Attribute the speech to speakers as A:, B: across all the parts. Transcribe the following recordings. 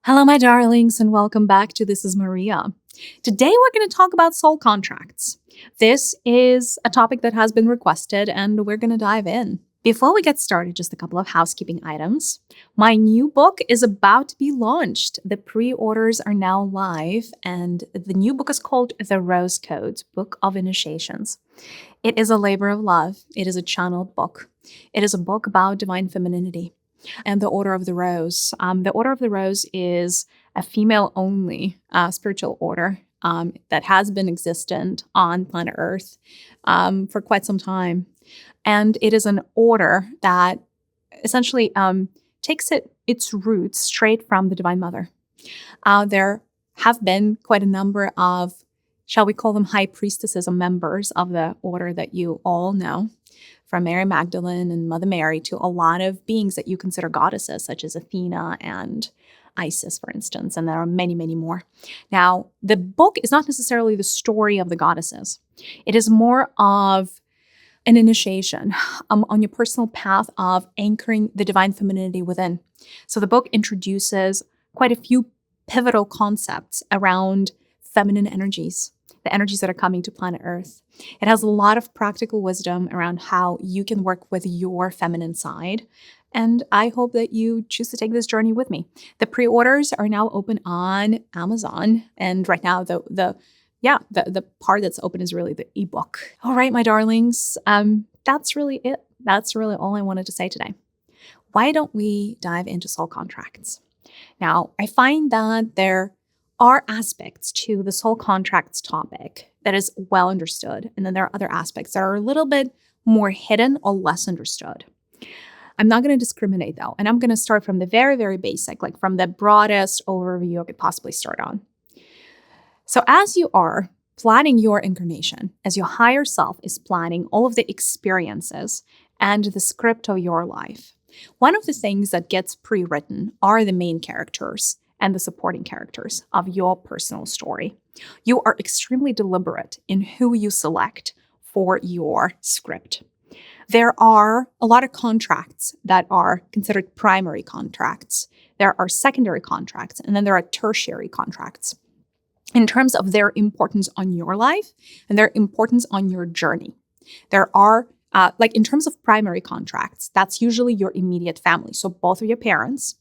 A: Hello, my darlings, and welcome back to This is Mariya. Today, we're going to talk about soul contracts. This is a topic that has been requested, and we're going to dive in. Before we get started, just a couple of housekeeping items. My new book is about to be launched. The pre-orders are now live, and the new book is called The Rose Codes, Book of Initiations. It is a labor of love. It is a channeled book. It is a book about divine femininity. And the Order of the Rose. The Order of the Rose is a female-only spiritual order that has been existent on planet Earth for quite some time. And it is an order that essentially takes its roots straight from the Divine Mother. There have been quite a number of, shall we call them high priestesses or members of the order that you all know, from Mary Magdalene and Mother Mary to a lot of beings that you consider goddesses, such as Athena and Isis, for instance, and there are many, many more. Now, the book is not necessarily the story of the goddesses. It is more of an initiation on your personal path of anchoring the divine femininity within. So the book introduces quite a few pivotal concepts around feminine energies, the energies that are coming to planet Earth. It has a lot of practical wisdom around how you can work with your feminine side. And I hope that you choose to take this journey with me. The pre-orders are now open on Amazon. And right now, the part that's open is really the ebook. All right, my darlings, that's really it. That's really all I wanted to say today. Why don't we dive into soul contracts? Now, I find that there are aspects to the soul contracts topic that is well understood. And then there are other aspects that are a little bit more hidden or less understood. I'm not going to discriminate though. And I'm going to start from the very, very basic, like from the broadest overview I could possibly start on. So as you are planning your incarnation, as your higher self is planning all of the experiences and the script of your life, one of the things that gets pre-written are the main characters and the supporting characters of your personal story. You are extremely deliberate in who you select for your script. There are a lot of contracts that are considered primary contracts. There are secondary contracts, and then there are tertiary contracts in terms of their importance on your life and their importance on your journey. There are, in terms of primary contracts, that's usually your immediate family. So both of your parents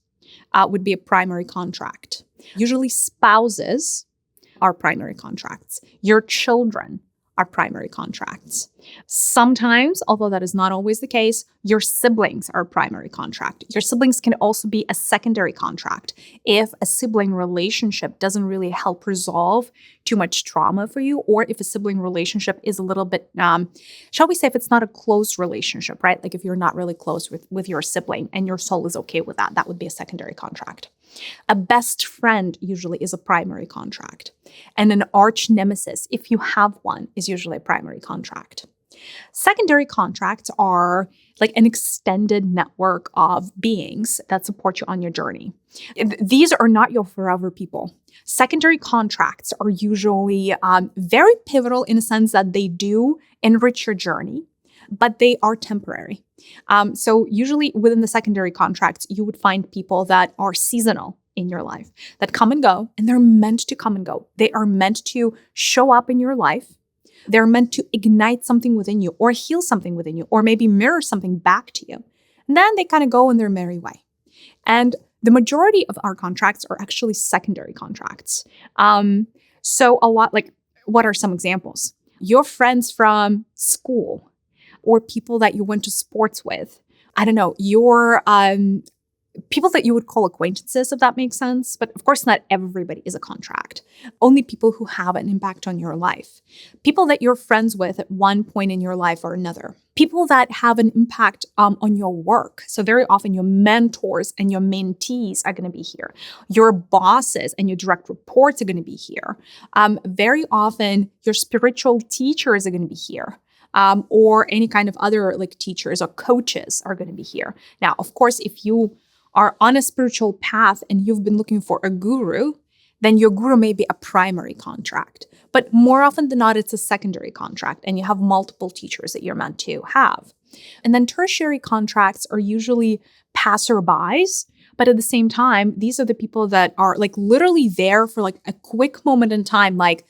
A: would be a primary contract. Usually spouses are primary contracts. Your children are primary contracts. Sometimes, although that is not always the case, your siblings are a primary contract. Your siblings can also be a secondary contract if a sibling relationship doesn't really help resolve too much trauma for you, or if a sibling relationship is a little bit, shall we say, if it's not a close relationship, right? Like if you're not really close with your sibling and your soul is okay with that, that would be a secondary contract. A best friend usually is a primary contract. And an arch nemesis, if you have one, is usually a primary contract. Secondary contracts are like an extended network of beings that support you on your journey. These are not your forever people. Secondary contracts are usually very pivotal in a sense that they do enrich your journey, but they are temporary. So usually within the secondary contracts, you would find people that are seasonal in your life, that come and go, and they're meant to come and go. They are meant to show up in your life. They're meant to ignite something within you or heal something within you or maybe mirror something back to you. And then they kind of go in their merry way. And the majority of our contracts are actually secondary contracts. So a lot, like, what are some examples? Your friends from school or people that you went to sports with. I don't know, your people that you would call acquaintances, if that makes sense. But of course, not everybody is a contract. Only people who have an impact on your life. People that you're friends with at one point in your life or another. People that have an impact on your work. So very often your mentors and your mentees are going to be here. Your bosses and your direct reports are going to be here. Very often your spiritual teachers are going to be here. Or any kind of other like teachers or coaches are going to be here. Now, of course, if you are on a spiritual path and you've been looking for a guru, then your guru may be a primary contract. But more often than not, it's a secondary contract and you have multiple teachers that you're meant to have. And then tertiary contracts are usually passerbys, But at the same time, these are the people that are like literally there for like a quick moment in time. Like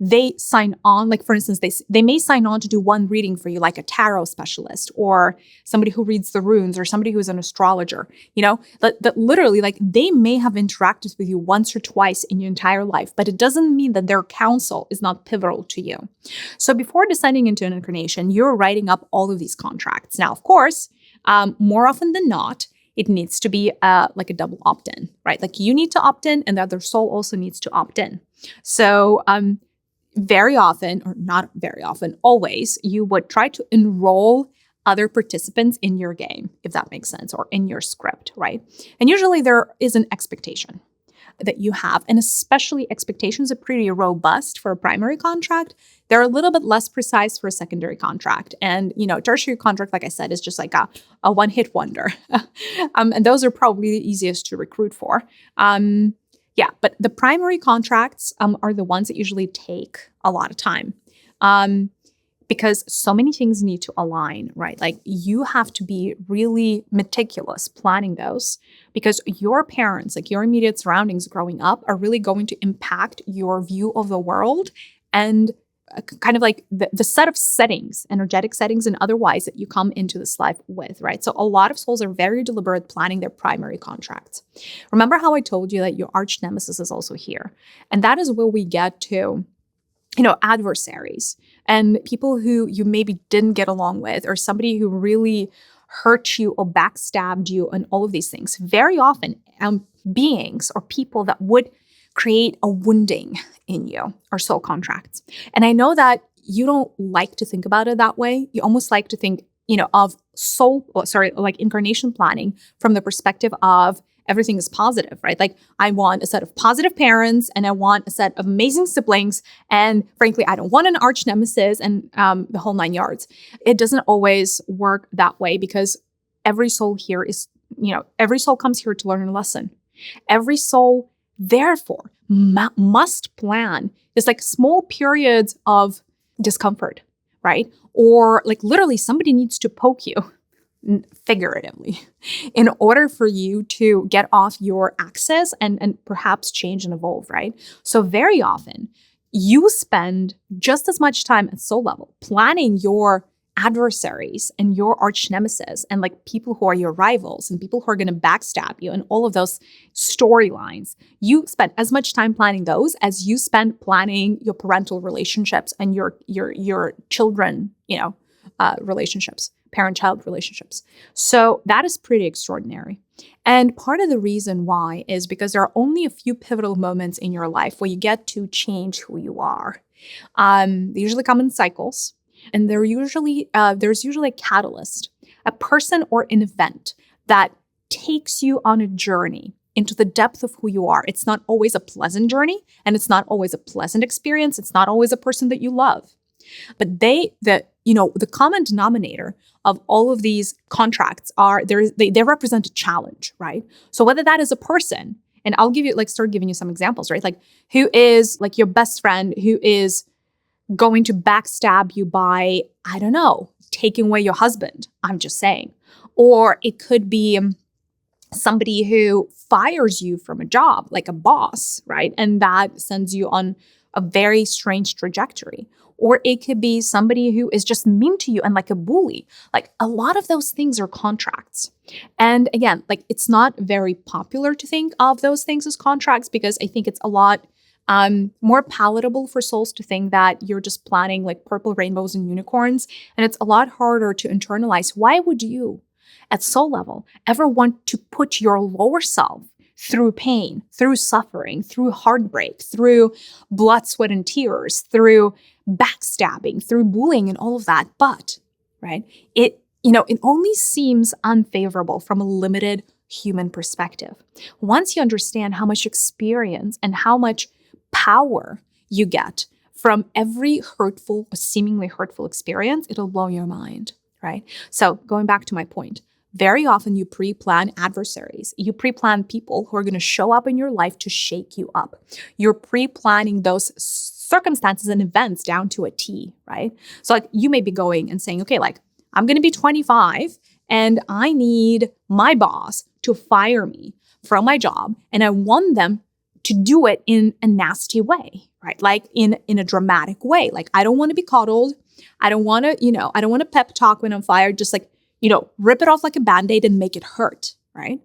A: they sign on, like for instance, they may sign on to do one reading for you, like a tarot specialist or somebody who reads the runes or somebody who's an astrologer, that literally like they may have interacted with you once or twice in your entire life, but it doesn't mean that their counsel is not pivotal to you. So before descending into an incarnation, you're writing up all of these contracts. Now, of course, more often than not, it needs to be like a double opt-in, right? Like you need to opt in and the other soul also needs to opt in. So, very often, or not very often, always, you would try to enroll other participants in your game, if that makes sense, or in your script, right? And usually there is an expectation that you have, and especially expectations are pretty robust for a primary contract. They're a little bit less precise for a secondary contract. And, tertiary contract, like I said, is just like a one-hit wonder. And those are probably the easiest to recruit for. Yeah, but the primary contracts are the ones that usually take a lot of time because so many things need to align, right? Like you have to be really meticulous planning those because your parents, like your immediate surroundings growing up, are really going to impact your view of the world and kind of like the set of settings, energetic settings and otherwise that you come into this life with, right? So a lot of souls are very deliberate planning their primary contracts. Remember how I told you that your arch nemesis is also here? And that is where we get to, adversaries and people who you maybe didn't get along with or somebody who really hurt you or backstabbed you and all of these things. Very often, beings or people that would create a wounding in you or soul contracts. And I know that you don't like to think about it that way. You almost like to think, of incarnation planning from the perspective of everything is positive, right? Like I want a set of positive parents and I want a set of amazing siblings. And frankly, I don't want an arch nemesis and the whole 9 yards. It doesn't always work that way because every soul here is, every soul comes here to learn a lesson. Every soul therefore must plan this like small periods of discomfort, right? Or like literally somebody needs to poke you figuratively in order for you to get off your axis and perhaps change and evolve, right? So very often you spend just as much time at soul level planning your adversaries and your arch nemesis and like people who are your rivals and people who are going to backstab you and all of those storylines. You spend as much time planning those as you spend planning your parental relationships and your children, relationships, parent-child relationships. So that is pretty extraordinary. And part of the reason why is because there are only a few pivotal moments in your life where you get to change who you are. They usually come in cycles. And there's usually a catalyst, a person or an event that takes you on a journey into the depth of who you are. It's not always a pleasant journey, and it's not always a pleasant experience. It's not always a person that you love. But the common denominator of all of these contracts are they represent a challenge, right? So whether that is a person, and I'll start giving you some examples, right? Like who is like your best friend who is going to backstab you by, I don't know, taking away your husband. I'm just saying. Or it could be somebody who fires you from a job, like a boss, right? And that sends you on a very strange trajectory. Or it could be somebody who is just mean to you and like a bully. Like a lot of those things are contracts. And again, like it's not very popular to think of those things as contracts because I think it's a lot more palatable for souls to think that you're just planning like purple rainbows and unicorns. And it's a lot harder to internalize. Why would you, at soul level, ever want to put your lower self through pain, through suffering, through heartbreak, through blood, sweat, and tears, through backstabbing, through bullying and all of that? But, right, it only seems unfavorable from a limited human perspective. Once you understand how much experience and how much power you get from every hurtful or seemingly hurtful experience, it'll blow your mind, right? So going back to my point, very often you pre-plan adversaries. You pre-plan people who are going to show up in your life to shake you up. You're pre-planning those circumstances and events down to a T, right? So like you may be going and saying, okay, like I'm going to be 25 and I need my boss to fire me from my job and I want them to do it in a nasty way, right? Like in a dramatic way. Like I don't want to be coddled. I don't want to, I don't want to pep talk when I'm fired. Just like, rip it off like a Band-Aid and make it hurt, right?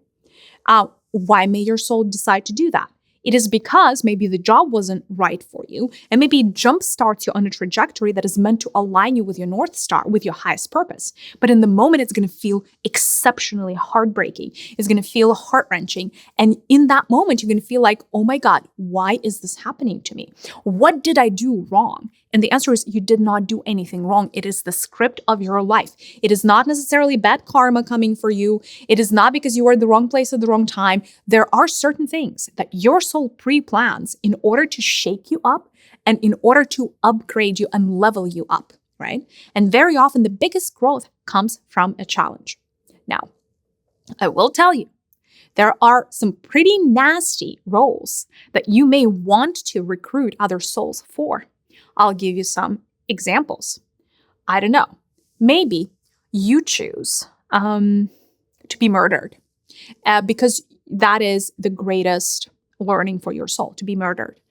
A: Why may your soul decide to do that? It is because maybe the job wasn't right for you, and maybe it jumpstarts you on a trajectory that is meant to align you with your North Star, with your highest purpose. But in the moment, it's going to feel exceptionally heartbreaking. It's going to feel heart-wrenching. And in that moment, you're going to feel like, oh my God, why is this happening to me? What did I do wrong? And the answer is you did not do anything wrong. It is the script of your life. It is not necessarily bad karma coming for you. It is not because you were in the wrong place at the wrong time. There are certain things that your soul pre-plans in order to shake you up and in order to upgrade you and level you up, right? And very often the biggest growth comes from a challenge. Now, I will tell you, there are some pretty nasty roles that you may want to recruit other souls for. I'll give you some examples. I don't know. Maybe you choose to be murdered because that is the greatest learning for your soul, to be murdered.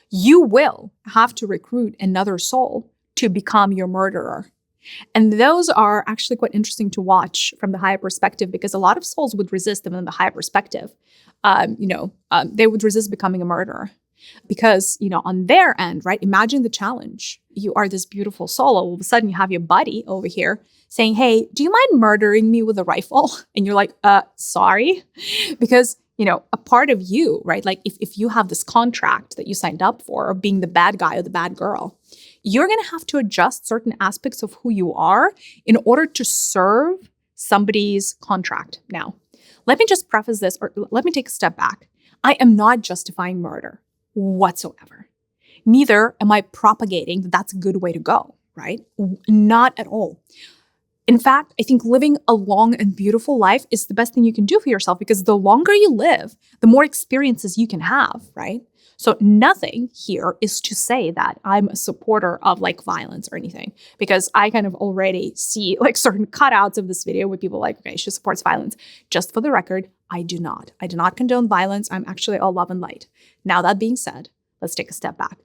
A: You will have to recruit another soul to become your murderer. And those are actually quite interesting to watch from the higher perspective because a lot of souls would resist them in the higher perspective. They would resist becoming a murderer. Because, on their end, right, imagine the challenge. You are this beautiful soul. All of a sudden, you have your buddy over here saying, hey, do you mind murdering me with a rifle? And you're like, sorry. Because, a part of you, right, like if you have this contract that you signed up for of being the bad guy or the bad girl, you're going to have to adjust certain aspects of who you are in order to serve somebody's contract. Now, let me just preface this, or let me take a step back. I am not justifying murder whatsoever. Neither am I propagating that that's a good way to go, right? Not at all. In fact, I think living a long and beautiful life is the best thing you can do for yourself because the longer you live, the more experiences you can have, right? So nothing here is to say that I'm a supporter of like violence or anything, because I kind of already see like certain cutouts of this video with people like, okay, she supports violence. Just for the record, I do not. I do not condone violence. I'm actually all love and light. Now that being said, let's take a step back.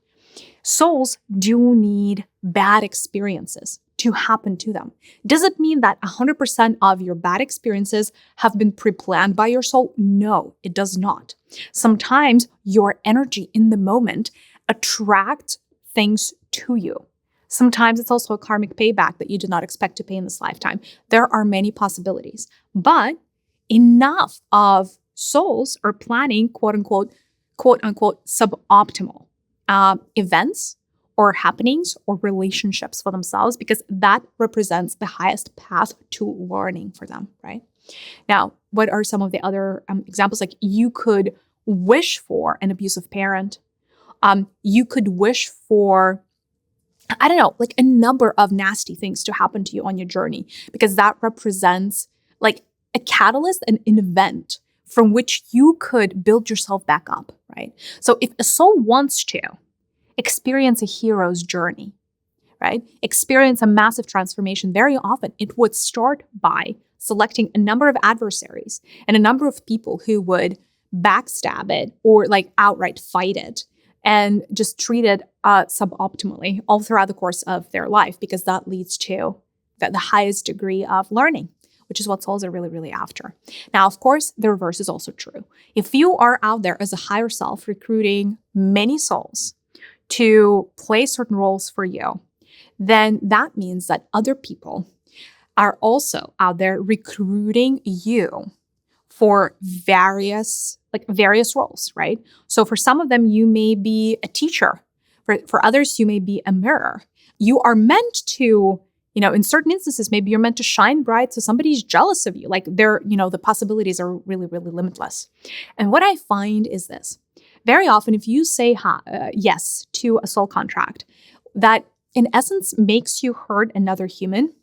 A: Souls do need bad experiences to happen to them. Does it mean that 100% of your bad experiences have been pre-planned by your soul? No, it does not. Sometimes your energy in the moment attracts things to you. Sometimes it's also a karmic payback that you did not expect to pay in this lifetime. There are many possibilities, but enough of souls are planning quote unquote suboptimal events or happenings or relationships for themselves because that represents the highest path to learning for them, right? Now, what are some of the other examples? Like you could wish for an abusive parent. You could wish for, I don't know, like a number of nasty things to happen to you on your journey because that represents like a catalyst and an event from which you could build yourself back up, right? So if a soul wants to experience a hero's journey, right? Experience a massive transformation, very often it would start by selecting a number of adversaries and a number of people who would backstab it or like outright fight it and just treat it suboptimally all throughout the course of their life because that leads to the highest degree of learning, which is what souls are really, really after. Now, of course, the reverse is also true. If you are out there as a higher self recruiting many souls to play certain roles for you, then that means that other people are also out there recruiting you for various roles, right? So for some of them, you may be a teacher. For others, you may be a mirror. You are meant to, in certain instances, maybe you're meant to shine bright so somebody's jealous of you. Like the possibilities are really, really limitless. And what I find is this. Very often, if you say yes to a soul contract, that in essence makes you hurt another human.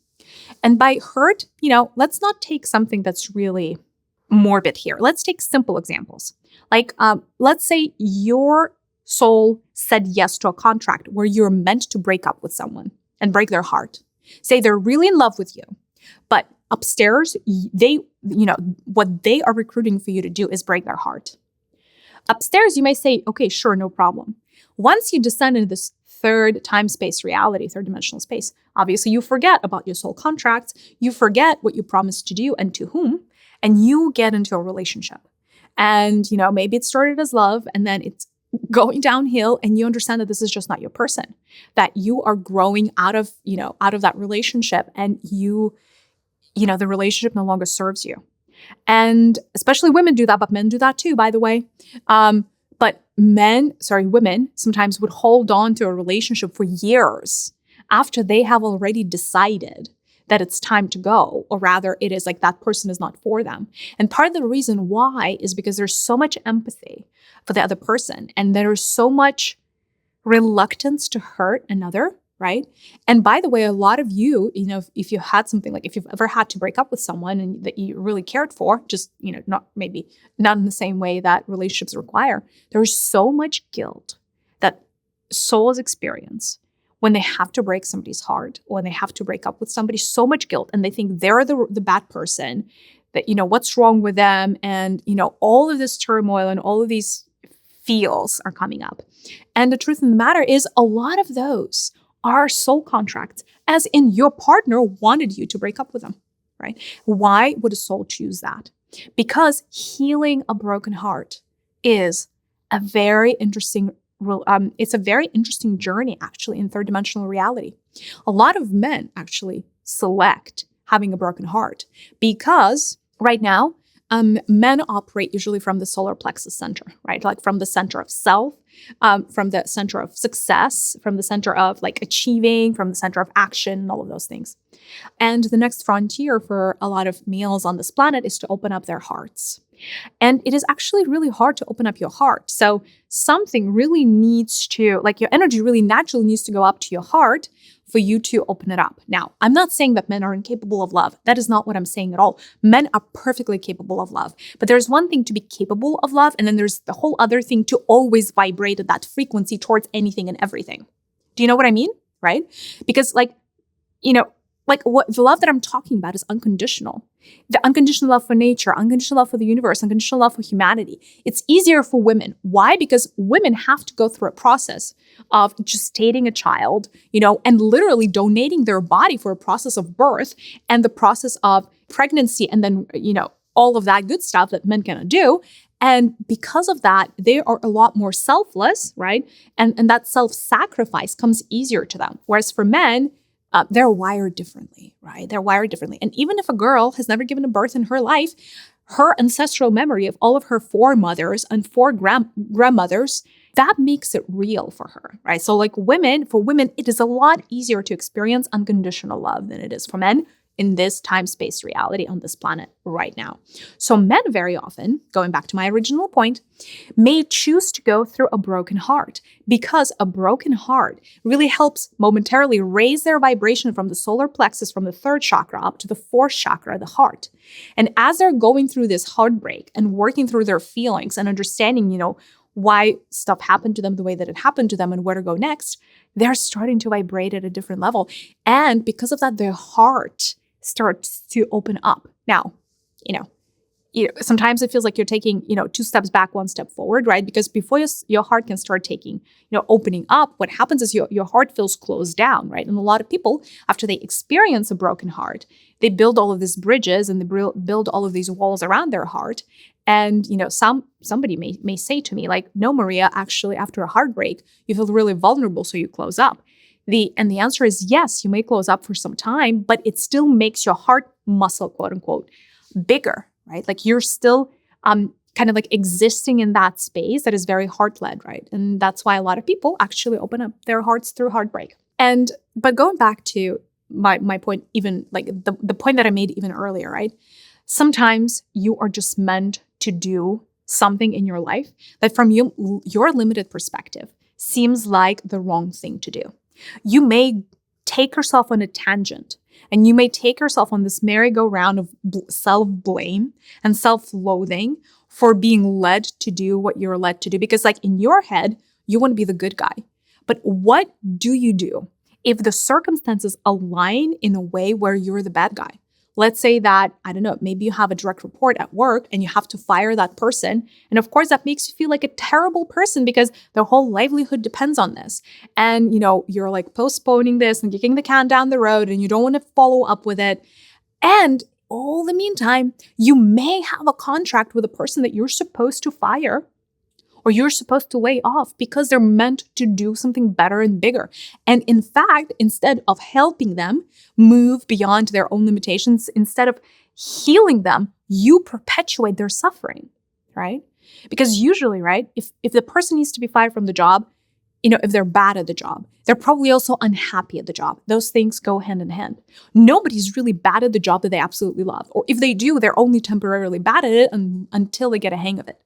A: And by hurt, let's not take something that's really morbid here. Let's take simple examples. Like, let's say your soul said yes to a contract where you're meant to break up with someone and break their heart. Say they're really in love with you, but upstairs, what they are recruiting for you to do is break their heart. Upstairs, you may say, okay, sure, no problem. Once you descend into this third time space reality, third dimensional space, obviously you forget about your soul contracts, you forget what you promised to do and to whom, and you get into a relationship. And, maybe it started as love and then it's going downhill and you understand that this is just not your person, that you are growing out of that relationship and the relationship no longer serves you. And especially women do that, but men do that too, by the way. But women sometimes would hold on to a relationship for years after they have already decided that it's time to go, or rather it is like that person is not for them. And part of the reason why is because there's so much empathy for the other person and there's so much reluctance to hurt another, right? And by the way, a lot of you, if you had something like, if you've ever had to break up with someone and that you really cared for, just, not in the same way that relationships require, there's so much guilt that souls experience when they have to break somebody's heart, or when they have to break up with somebody, so much guilt. And they think they're the bad person, that, what's wrong with them. And, all of this turmoil and all of these feels are coming up. And the truth of the matter is a lot of those are soul contracts, as in your partner wanted you to break up with them, right? Why would a soul choose that? Because healing a broken heart is a very interesting journey, actually, in third dimensional reality. A lot of men actually select having a broken heart because right now, men operate usually from the solar plexus center, right? Like from the center of self, from the center of success, from the center of like achieving, from the center of action, and all of those things. And the next frontier for a lot of males on this planet is to open up their hearts. And it is actually really hard to open up your heart. So something really needs to, like your energy really naturally needs to go up to your heart for you to open it up. Now, I'm not saying that men are incapable of love. That is not what I'm saying at all. Men are perfectly capable of love. But there's one thing to be capable of love, and then there's the whole other thing to always vibrate at that frequency towards anything and everything. Do you know what I mean? Right? Because what the love that I'm talking about is unconditional. The unconditional love for nature, unconditional love for the universe, unconditional love for humanity. It's easier for women. Why? Because women have to go through a process of gestating a child, and literally donating their body for a process of birth and the process of pregnancy, and then, all of that good stuff that men cannot do. And because of that, they are a lot more selfless, right? And that self-sacrifice comes easier to them. Whereas for men, they're wired differently, right? They're wired differently. And even if a girl has never given a birth in her life, her ancestral memory of all of her foremothers and grandmothers, that makes it real for her, right? So for women, it is a lot easier to experience unconditional love than it is for men in this time-space reality on this planet right now. So men very often, going back to my original point, may choose to go through a broken heart because a broken heart really helps momentarily raise their vibration from the solar plexus, from the third chakra up to the fourth chakra, the heart. And as they're going through this heartbreak and working through their feelings and understanding, why stuff happened to them the way that it happened to them and where to go next, they're starting to vibrate at a different level. And because of that, their heart starts to open up. Now, sometimes it feels like you're taking, 2 steps back, 1 step forward, right? Because before your heart can start taking, opening up, what happens is your heart feels closed down, right? And a lot of people, after they experience a broken heart, they build all of these bridges and they build all of these walls around their heart. And, somebody may say to me like, no, Mariya, actually, after a heartbreak, you feel really vulnerable, so you close up. The answer is yes, you may close up for some time, but it still makes your heart muscle, quote unquote, bigger, right? Like you're still kind of like existing in that space that is very heart-led, right? And that's why a lot of people actually open up their hearts through heartbreak. But going back to my point, even like the point that I made even earlier, right? Sometimes you are just meant to do something in your life that from your limited perspective seems like the wrong thing to do. You may take yourself on a tangent and you may take yourself on this merry-go-round of self-blame and self-loathing for being led to do what you're led to do. Because like in your head, you want to be the good guy. But what do you do if the circumstances align in a way where you're the bad guy? let's say that, I don't know, maybe you have a direct report at work and you have to fire that person. And of course, that makes you feel like a terrible person because their whole livelihood depends on this. And, you're like postponing this and kicking the can down the road and you don't want to follow up with it. And all the meantime, you may have a contract with a person that you're supposed to fire or you're supposed to lay off because they're meant to do something better and bigger. And in fact, instead of helping them move beyond their own limitations, instead of healing them, you perpetuate their suffering, right? Because usually, right, if the person needs to be fired from the job, if they're bad at the job, they're probably also unhappy at the job. Those things go hand in hand. Nobody's really bad at the job that they absolutely love. Or if they do, they're only temporarily bad at it until they get a hang of it,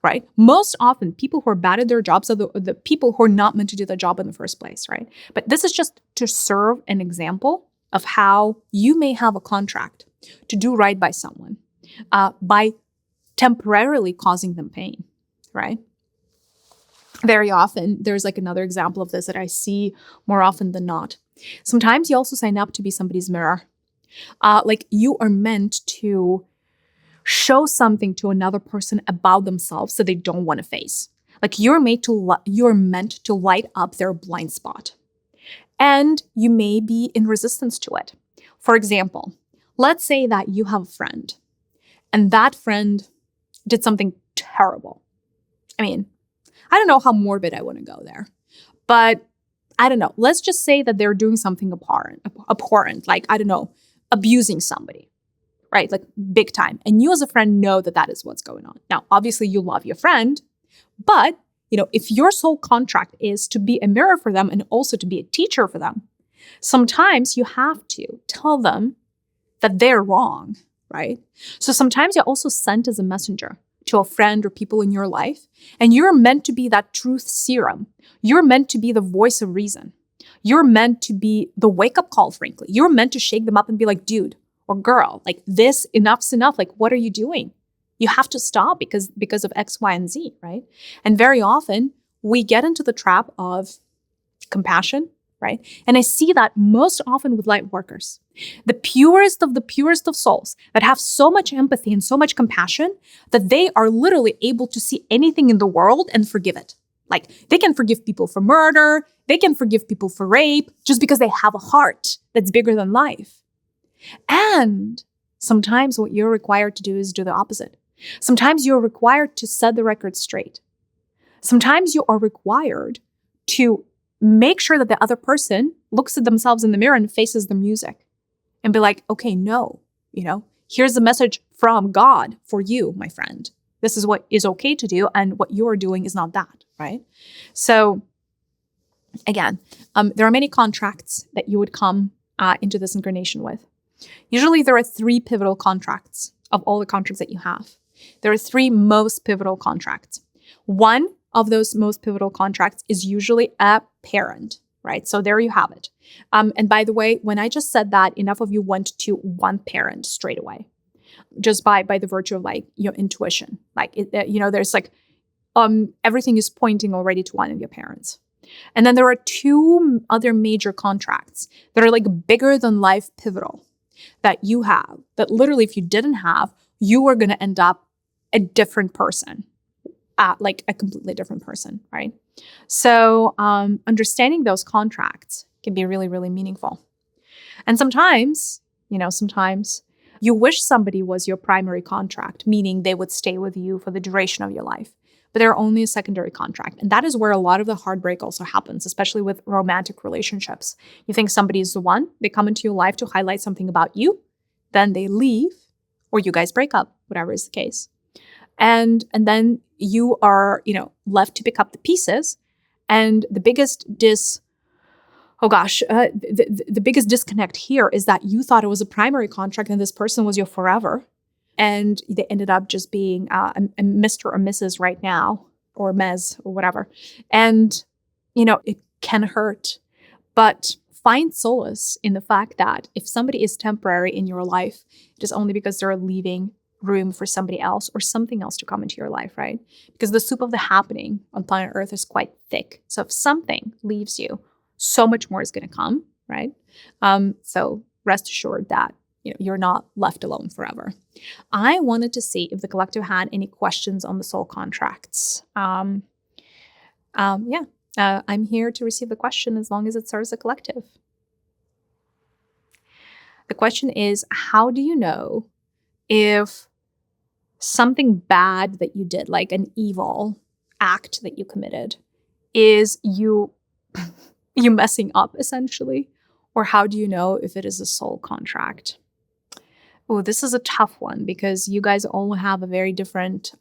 A: right? Most often, people who are bad at their jobs are the people who are not meant to do the job in the first place, right? But this is just to serve an example of how you may have a contract to do right by someone by temporarily causing them pain, right? Very often, there's like another example of this that I see more often than not. Sometimes you also sign up to be somebody's mirror. Like you are meant to show something to another person about themselves that they don't want to face. Like you're meant to light up their blind spot. And you may be in resistance to it. For example, let's say that you have a friend and that friend did something terrible. I don't know how morbid I want to go there, but I don't know. Let's just say that they're doing something abhorrent, like, I don't know, abusing somebody, right? Like big time. And you as a friend know that that is what's going on. Now, obviously you love your friend, but if your sole contract is to be a mirror for them and also to be a teacher for them, sometimes you have to tell them that they're wrong, right? So sometimes you're also sent as a messenger to a friend or people in your life, and you're meant to be that truth serum. You're meant to be the voice of reason. You're meant to be the wake-up call, frankly. You're meant to shake them up and be like, dude or girl, like this, enough's enough. Like, what are you doing? You have to stop because of X, Y, and Z, right? And very often, we get into the trap of compassion, right? And I see that most often with light workers. The purest of souls that have so much empathy and so much compassion that they are literally able to see anything in the world and forgive it. Like they can forgive people for murder, they can forgive people for rape, just because they have a heart that's bigger than life. And sometimes what you're required to do is do the opposite. Sometimes you're required to set the record straight. Sometimes you are required to make sure that the other person looks at themselves in the mirror and faces the music and be like, okay, no, here's the message from God for you, my friend. This is what is okay to do, and what you're doing is not that, right? So again, there are many contracts that you would come into this incarnation with. Usually there are 3 pivotal contracts of all the contracts that you have. There are 3 most pivotal contracts. One of those most pivotal contracts is usually a parent, right? So there you have it. And by the way, when I just said that, enough of you went to one parent straight away, just by the virtue of like your intuition. Like, there's like, everything is pointing already to one of your parents. And then there are 2 other major contracts that are like bigger than life pivotal that you have, that literally if you didn't have, you are going to end up a different person. Like a completely different person, right? So understanding those contracts can be really, really meaningful. And sometimes you wish somebody was your primary contract, meaning they would stay with you for the duration of your life, but they're only a secondary contract. And that is where a lot of the heartbreak also happens, especially with romantic relationships. You think somebody is the one, they come into your life to highlight something about you, then they leave, or you guys break up, whatever is the case. And then you are, left to pick up the pieces. And the biggest the biggest disconnect here is that you thought it was a primary contract and this person was your forever. And they ended up just being a Mr. or Mrs. right now, or Ms. or whatever. And, it can hurt. But find solace in the fact that if somebody is temporary in your life, it is only because they're leaving room for somebody else or something else to come into your life, right? Because the soup of the happening on planet Earth is quite thick. So if something leaves you, so much more is going to come, right? So rest assured that you're not left alone forever. I wanted to see if the collective had any questions on the soul contracts. I'm here to receive the question as long as it serves the collective. The question is, how do you know if something bad that you did, like an evil act that you committed, is you messing up essentially? Or how do you know if it is a soul contract? Oh, this is a tough one because you guys all have a very different,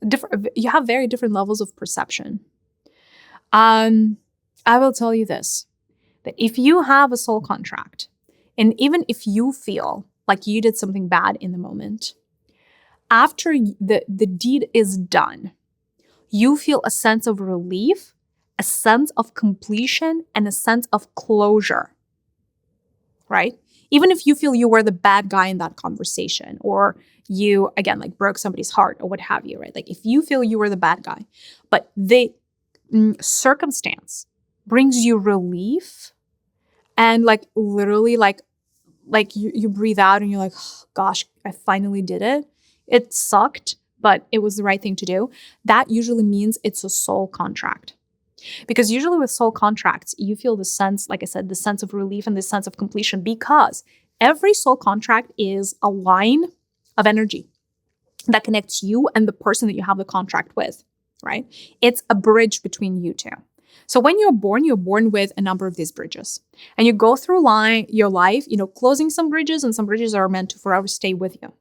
A: you have very different levels of perception. I will tell you this, that if you have a soul contract, and even if you feel like you did something bad in the moment, after the deed is done, you feel a sense of relief, a sense of completion, and a sense of closure, right? Even if you feel you were the bad guy in that conversation, or you, again, like broke somebody's heart or what have you, right? Like if you feel you were the bad guy, but the circumstance brings you relief and like literally like you breathe out and you're like, oh, gosh, I finally did it. It sucked, but it was the right thing to do. That usually means it's a soul contract. Because usually with soul contracts, you feel the sense, like I said, the sense of relief and the sense of completion, because every soul contract is a line of energy that connects you and the person that you have the contract with, right? It's a bridge between you two. So when you're born with a number of these bridges. And you go through your life, closing some bridges, and some bridges are meant to forever stay with you.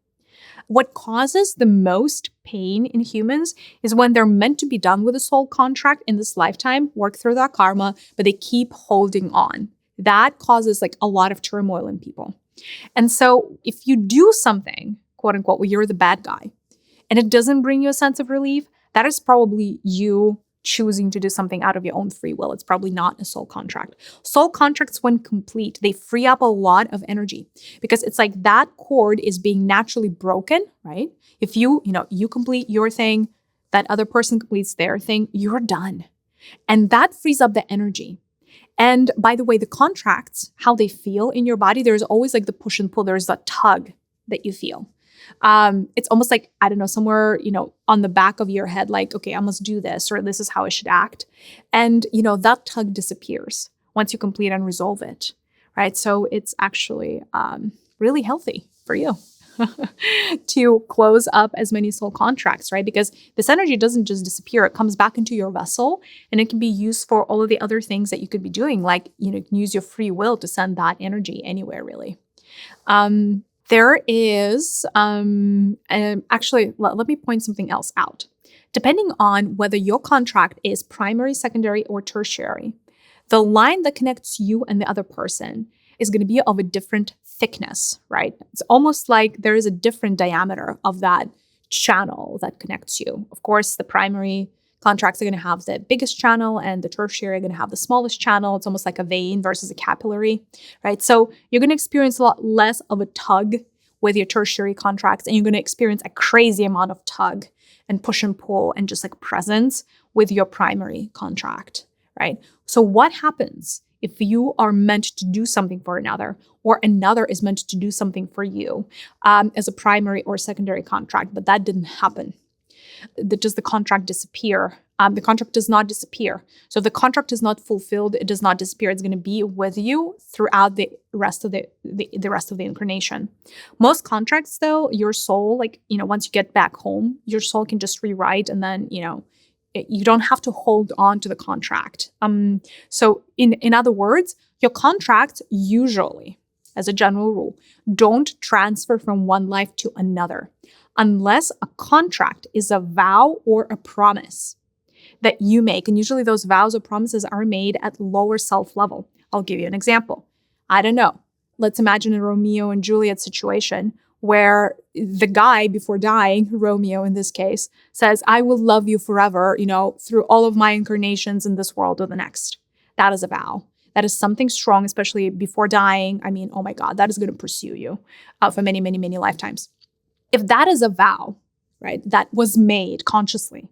A: What causes the most pain in humans is when they're meant to be done with a soul contract in this lifetime, work through that karma, but they keep holding on. That causes like a lot of turmoil in people. And so if you do something, quote unquote, where you're the bad guy, and it doesn't bring you a sense of relief, that is probably you choosing to do something out of your own free will. It's probably not a soul contract. Soul contracts, when complete, they free up a lot of energy because it's like that cord is being naturally broken, right? If you complete your thing, that other person completes their thing, you're done. And that frees up the energy. And by the way, the contracts, how they feel in your body, there's always like the push and pull. There's a tug that you feel. It's almost like, I don't know, somewhere, on the back of your head, like, okay, I must do this, or this is how I should act. And, that tug disappears once you complete and resolve it, right? So it's actually really healthy for you to close up as many soul contracts, right? Because this energy doesn't just disappear. It comes back into your vessel, and it can be used for all of the other things that you could be doing. Like, you can use your free will to send that energy anywhere, really. There is, actually, let me point something else out. Depending on whether your contract is primary, secondary, or tertiary, the line that connects you and the other person is going to be of a different thickness, right? It's almost like there is a different diameter of that channel that connects you. Of course, the primary contracts are going to have the biggest channel, and the tertiary are going to have the smallest channel. It's almost like a vein versus a capillary, right? So you're going to experience a lot less of a tug with your tertiary contracts, and you're going to experience a crazy amount of tug and push and pull and just like presence with your primary contract, right? So what happens if you are meant to do something for another, or another is meant to do something for you as a primary or secondary contract, but that didn't happen? Does the contract disappear? The contract does not disappear. So if the contract is not fulfilled, it does not disappear. It's going to be with you throughout the rest of the rest of the incarnation. Most contracts, though, your soul, like, once you get back home, your soul can just rewrite, and then, you don't have to hold on to the contract. So in other words, your contracts usually, as a general rule, don't transfer from one life to another, unless a contract is a vow or a promise that you make. And usually those vows or promises are made at lower self level. I'll give you an example. I don't know. Let's imagine a Romeo and Juliet situation where the guy, before dying, Romeo in this case, says, I will love you forever, through all of my incarnations in this world or the next. That is a vow. That is something strong, especially before dying. I mean, oh my God, that is going to pursue you for many, many, many lifetimes. If that is a vow, right, that was made consciously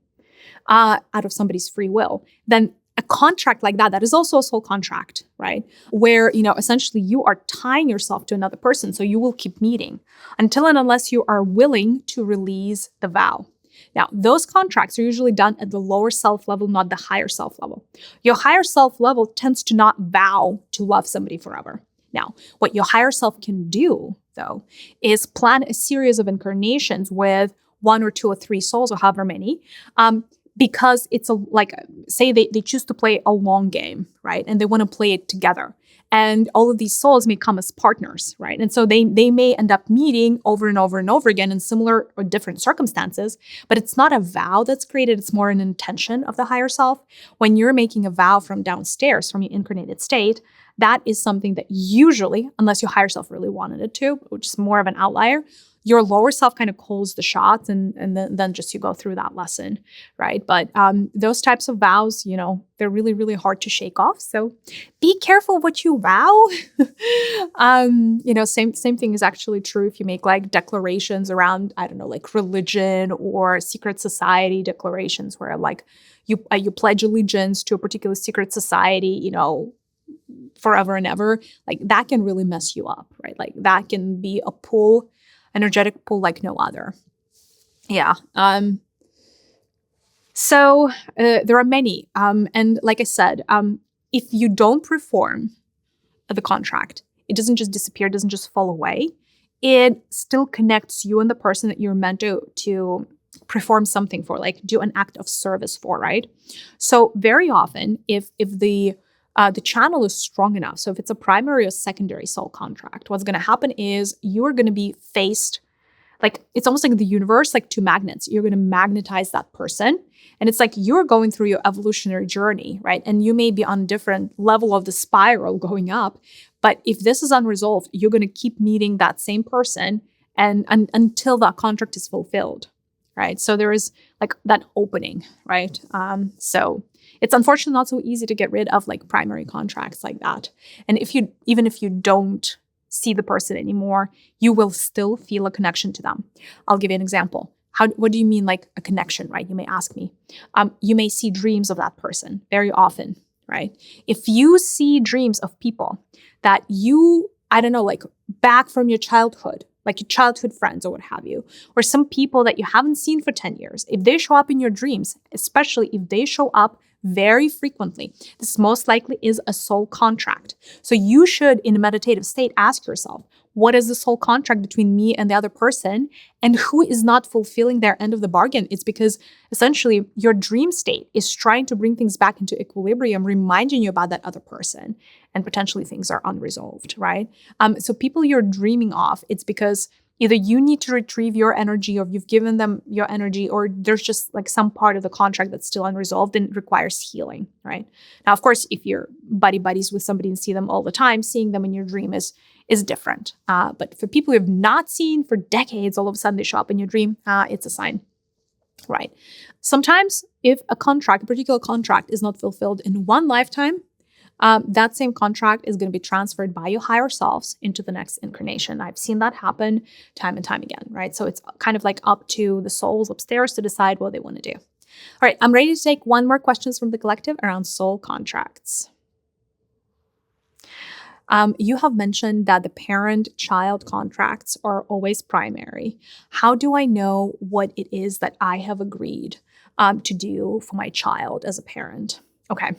A: out of somebody's free will, then a contract like that is also a soul contract, right? Where, essentially you are tying yourself to another person. So you will keep meeting until and unless you are willing to release the vow. Now, those contracts are usually done at the lower self level, not the higher self level. Your higher self level tends to not vow to love somebody forever. Now, what your higher self can do, though, is plan a series of incarnations with 1 or 2 or 3 souls or however many, because it's say they choose to play a long game, right? And they want to play it together. And all of these souls may come as partners, right? And so they may end up meeting over and over and over again in similar or different circumstances, but it's not a vow that's created. It's more an intention of the higher self. When you're making a vow from downstairs, from your incarnated state, that is something that usually, unless your higher self really wanted it to, which is more of an outlier, your lower self kind of calls the shots and then just you go through that lesson, right? But those types of vows, they're really, really hard to shake off. So be careful what you vow. Same thing is actually true if you make like declarations around, I don't know, like religion or secret society declarations where like you pledge allegiance to a particular secret society, forever and ever. Like that can really mess you up, right? Like that can be a energetic pull like no other. Yeah. So there are many. And like I said, if you don't perform the contract, it doesn't just disappear, it doesn't just fall away. It still connects you and the person that you're meant to perform something for, like do an act of service for, right? So very often, if the channel is strong enough, so if it's a primary or secondary soul contract, what's going to happen is you're going to be faced, like it's almost like the universe, like 2 magnets. You're going to magnetize that person. And it's like you're going through your evolutionary journey, right? And you may be on a different level of the spiral going up. But if this is unresolved, you're going to keep meeting that same person and until that contract is fulfilled, right? So there is like that opening, right? So it's unfortunately not so easy to get rid of like primary contracts like that. And even if you don't see the person anymore, you will still feel a connection to them. I'll give you an example. What do you mean like a connection, right? You may ask me. You may see dreams of that person very often, right? If you see dreams of people that you, I don't know, like back from your childhood, like your childhood friends or what have you, or some people that you haven't seen for 10 years, if they show up in your dreams, especially if they show up very frequently, this most likely is a soul contract. So you should, in a meditative state, ask yourself, what is the soul contract between me and the other person? And who is not fulfilling their end of the bargain? It's because essentially your dream state is trying to bring things back into equilibrium, reminding you about that other person. And potentially things are unresolved, right? So people you're dreaming of, it's because either you need to retrieve your energy or you've given them your energy, or there's just like some part of the contract that's still unresolved and requires healing, right? Now, of course, if you're buddies with somebody and see them all the time, seeing them in your dream is different. But for people you have not seen for decades, all of a sudden they show up in your dream, it's a sign, right? Sometimes if a particular contract is not fulfilled in one lifetime, that same contract is going to be transferred by your higher selves into the next incarnation. I've seen that happen time and time again, right? So it's kind of like up to the souls upstairs to decide what they want to do. All right, I'm ready to take one more questions from the collective around soul contracts. You have mentioned that the parent-child contracts are always primary. How do I know what it is that I have agreed to do for my child as a parent? Okay.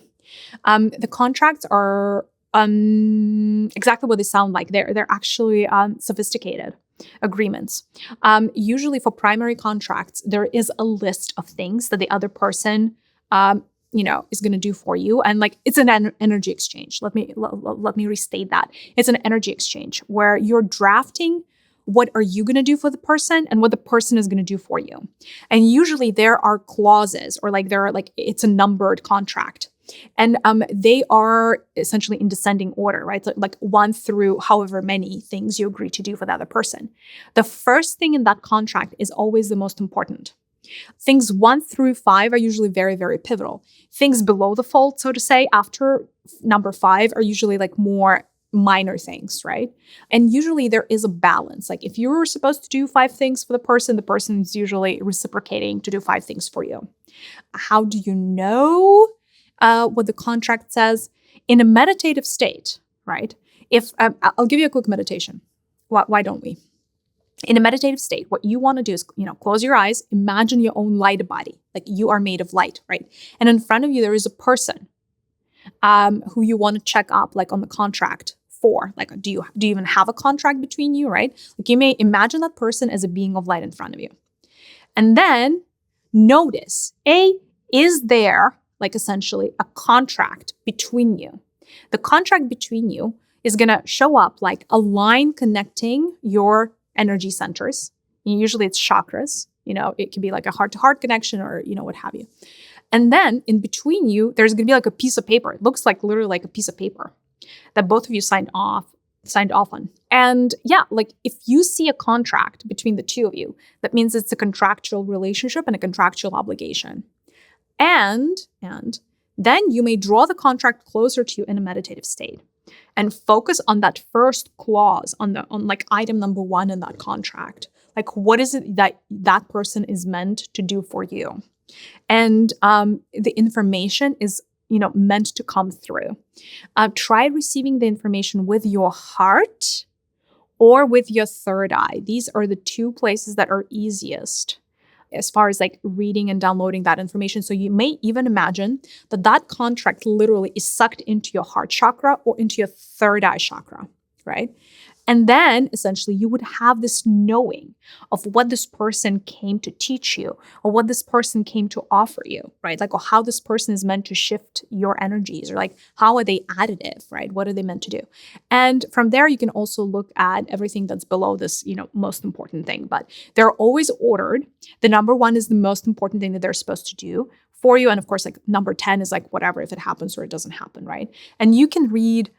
A: The contracts are exactly what they sound like. They're actually sophisticated agreements. Usually for primary contracts, there is a list of things that the other person is going to do for you. And like, it's an energy exchange. Let me restate that. It's an energy exchange where you're drafting what are you going to do for the person and what the person is going to do for you. And usually there are clauses or it's a numbered contract. And they are essentially in descending order, right? So like 1 through however many things you agree to do for the other person. The first thing in that contract is always the most important. Things 1 through 5 are usually very, very pivotal. Things below the fold, so to say, after number 5 are usually like more minor things, right? And usually there is a balance. Like if you were supposed to do 5 things for the person is usually reciprocating to do 5 things for you. How do you know? what the contract says. In a meditative state, right? If I'll give you a quick meditation. Why don't we? In a meditative state, what you want to do is, close your eyes, imagine your own light body, like you are made of light, right? And in front of you, there is a person who you want to check up, like on the contract for. Like, do you even have a contract between you, right? Like, you may imagine that person as a being of light in front of you. And then notice, is there, like, essentially a contract between you? The contract between you is going to show up like a line connecting your energy centers. Usually it's chakras. It can be like a heart-to-heart connection or, what have you. And then in between you, there's going to be like a piece of paper. It looks like literally like a piece of paper that both of you signed off on. And yeah, like if you see a contract between the two of you, that means it's a contractual relationship and a contractual obligation. And then you may draw the contract closer to you in a meditative state and focus on that first clause, on like item number 1 in that contract. Like, what is it that person is meant to do for you? And the information is, meant to come through. Try receiving the information with your heart or with your third eye. These are the two places that are easiest as far as like reading and downloading that information. So you may even imagine that contract literally is sucked into your heart chakra or into your third eye chakra, right? And then essentially you would have this knowing of what this person came to teach you or what this person came to offer you, right? Like, or how this person is meant to shift your energies, or like, how are they additive, right? What are they meant to do? And from there, you can also look at everything that's below this, most important thing, but they're always ordered. The number 1 is the most important thing that they're supposed to do for you. And of course, like number 10 is like whatever, if it happens or it doesn't happen, right? And you can read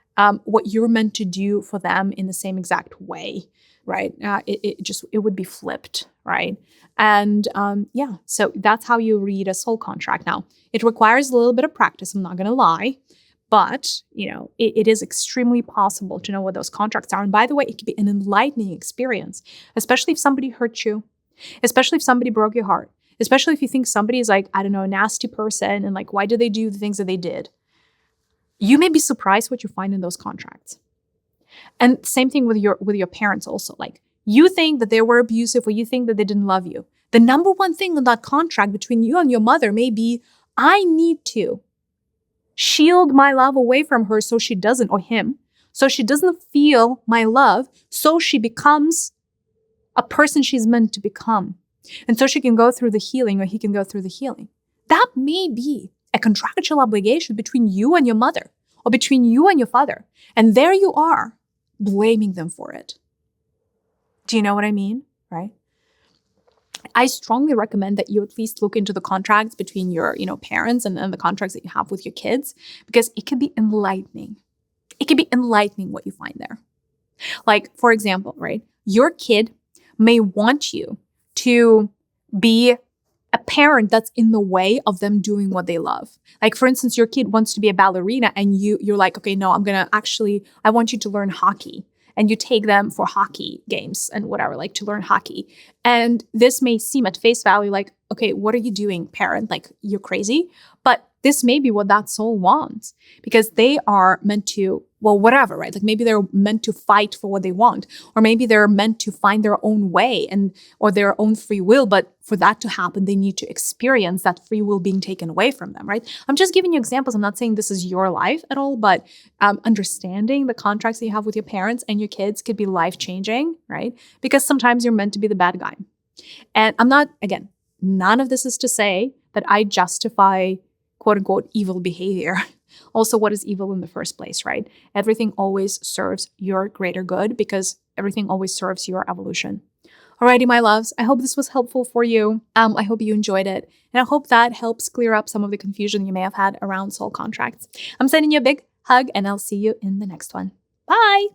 A: what you're meant to do for them in the same exact way, right? It would be flipped, right? And so that's how you read a soul contract. Now, it requires a little bit of practice, I'm not going to lie, but, it is extremely possible to know what those contracts are. And by the way, it can be an enlightening experience, especially if somebody hurt you, especially if somebody broke your heart, especially if you think somebody is like, I don't know, a nasty person and like, why did they do the things that they did? You may be surprised what you find in those contracts. And same thing with your parents also. Like, you think that they were abusive or you think that they didn't love you. The number 1 thing on that contract between you and your mother may be, I need to shield my love away from her so she doesn't, or him, so she doesn't feel my love, so she becomes a person she's meant to become. And so she can go through the healing, or he can go through the healing. That may be a contractual obligation between you and your mother, or between you and your father. And there you are, blaming them for it. Do you know what I mean? Right? I strongly recommend that you at least look into the contracts between your, parents and the contracts that you have with your kids, because it can be enlightening. It can be enlightening what you find there. Like, for example, right? Your kid may want you to be a parent that's in the way of them doing what they love. Like, for instance, your kid wants to be a ballerina and you're like, okay, no, I want you to learn hockey. And you take them for hockey games and whatever, like to learn hockey. And this may seem at face value like, okay, what are you doing, parent? Like, you're crazy. But this may be what that soul wants, because they are meant to, whatever, right? Like, maybe they're meant to fight for what they want, or maybe they're meant to find their own way or their own free will. But for that to happen, they need to experience that free will being taken away from them, right? I'm just giving you examples. I'm not saying this is your life at all, but understanding the contracts that you have with your parents and your kids could be life-changing, right? Because sometimes you're meant to be the bad guy. And none of this is to say that I justify quote unquote evil behavior. Also, what is evil in the first place, right? Everything always serves your greater good, because everything always serves your evolution. Alrighty, my loves, I hope this was helpful for you. I hope you enjoyed it. And I hope that helps clear up some of the confusion you may have had around soul contracts. I'm sending you a big hug, and I'll see you in the next one. Bye!